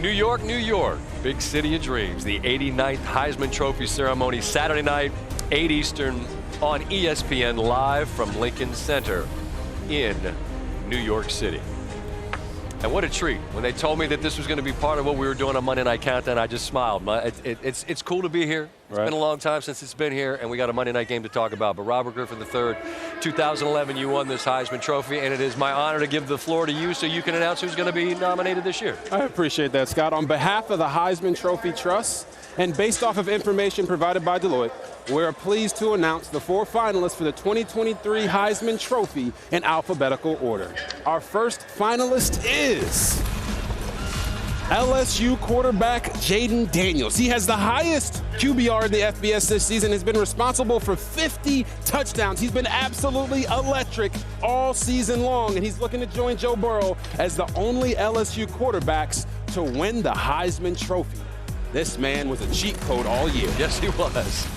New York, New York, big city of dreams. The 89th Heisman Trophy ceremony Saturday night, 8 Eastern on ESPN live from Lincoln Center in New York City. And what a treat. When they told me that this was going to be part of what we were doing on Monday Night Countdown, I just smiled. It's cool to be here. It's been a long time since it's been here, and we got a Monday night game to talk about. But Robert Griffin III, 2011, you won this Heisman Trophy, and it is my honor to give the floor to you so you can announce who's going to be nominated this year. I appreciate that, Scott. On behalf of the Heisman Trophy Trust, and based off of information provided by Deloitte, we're pleased to announce the 4 finalists for the 2023 Heisman Trophy in alphabetical order. Our first finalist is LSU quarterback Jaden Daniels. He has the highest QBR in the FBS this season, has been responsible for 50 touchdowns. He's been absolutely electric all season long, and he's looking to join Joe Burrow as the only LSU quarterbacks to win the Heisman Trophy. This man was a cheat code all year. Yes, he was.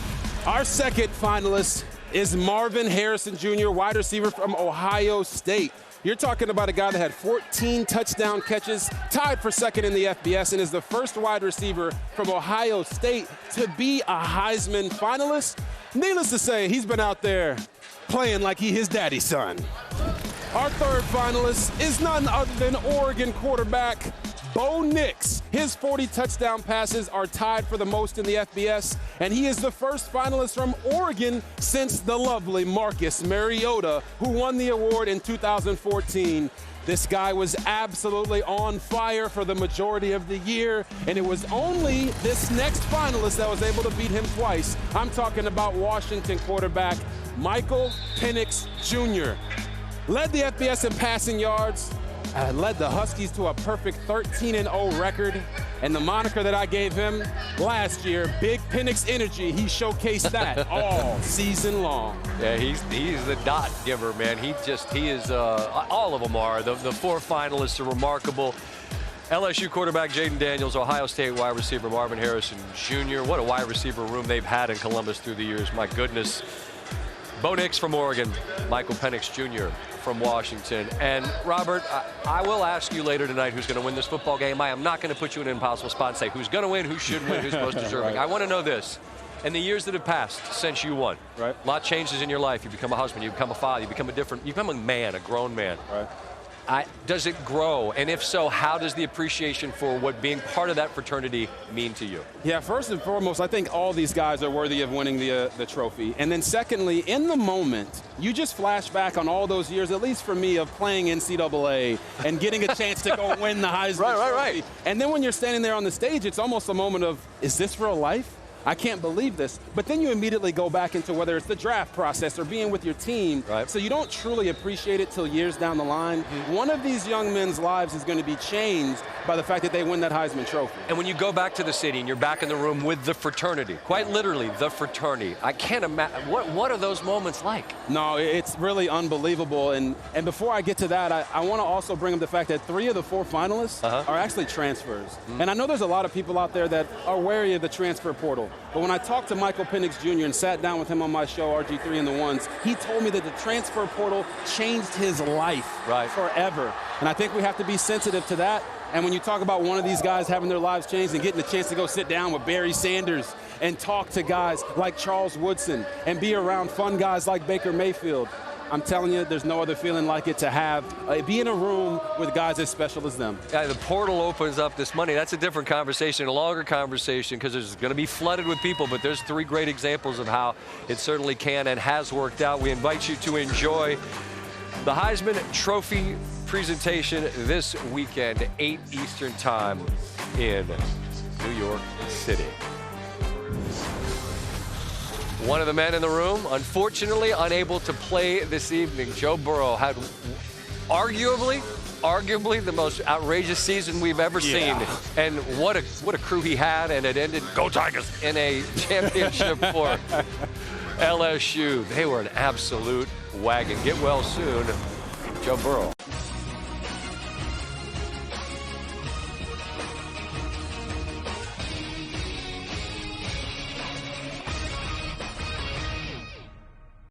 Our second finalist is Marvin Harrison Jr., wide receiver from Ohio State. You're talking about a guy that had 14 touchdown catches, tied for second in the FBS, and is the first wide receiver from Ohio State to be a Heisman finalist. Needless to say, he's been out there playing like he his daddy's son. Our third finalist is none other than Oregon quarterback Bo Nix. His 40 touchdown passes are tied for the most in the FBS, and he is the first finalist from Oregon since the lovely Marcus Mariota, who won the award in 2014. This guy was absolutely on fire for the majority of the year, and it was only this next finalist that was able to beat him twice. I'm talking about Washington quarterback Michael Penix Jr. Led the FBS in passing yards, led the Huskies to a perfect 13-0 record, and the moniker that I gave him last year, Big Penix Energy, he showcased that all season long. Yeah, he's the dot giver, man. He is, all of them are. The 4 finalists are remarkable. LSU quarterback Jaden Daniels, Ohio State wide receiver Marvin Harrison Jr. What a wide receiver room they've had in Columbus through the years, my goodness. Bo Nix from Oregon, Michael Penix Jr. from Washington. And Robert, I will ask you later tonight who's going to win this football game. I am not going to put you in an impossible spot and say who's going to win, who should win, who's most deserving. Right. I want to know this. In the years that have passed since you won, a lot changes in your life. You become a husband, you become a father, you become a man, a grown man. Right. Does it grow? And if so, how does the appreciation for what being part of that fraternity mean to you? Yeah, first and foremost, I think all these guys are worthy of winning the trophy. And then secondly, in the moment, you just flash back on all those years, at least for me, of playing NCAA and getting a chance to go win the Heisman Trophy. Right. And then when you're standing there on the stage, it's almost a moment of, is this real life? I can't believe this. But then you immediately go back into whether it's the draft process or being with your team. Right. So you don't truly appreciate it till years down the line. One of these young men's lives is going to be changed by the fact that they win that Heisman Trophy. And when you go back to the city and you're back in the room with the fraternity, quite literally the fraternity, I can't imagine, what are those moments like? No, it's really unbelievable. And before I get to that, I want to also bring up the fact that 3 of the 4 finalists are actually transfers. And I know there's a lot of people out there that are wary of the transfer portal. But when I talked to Michael Penix Jr. and sat down with him on my show, RG3 and the Ones, he told me that the transfer portal changed his life forever. And I think we have to be sensitive to that. And when you talk about one of these guys having their lives changed and getting the chance to go sit down with Barry Sanders and talk to guys like Charles Woodson and be around fun guys like Baker Mayfield, I'm telling you, there's no other feeling like it to have, be in a room with guys as special as them. Yeah, the portal opens up this money. That's a different conversation, a longer conversation, because there's going to be flooded with people, but there's 3 great examples of how it certainly can and has worked out. We invite you to enjoy the Heisman Trophy presentation this weekend, 8 Eastern time in New York City. One of the men in the room, unfortunately unable to play this evening. Joe Burrow had arguably the most outrageous season we've ever seen. And what a crew he had, and it ended, go Tigers, in a championship for LSU. They were an absolute wagon. Get well soon, Joe Burrow.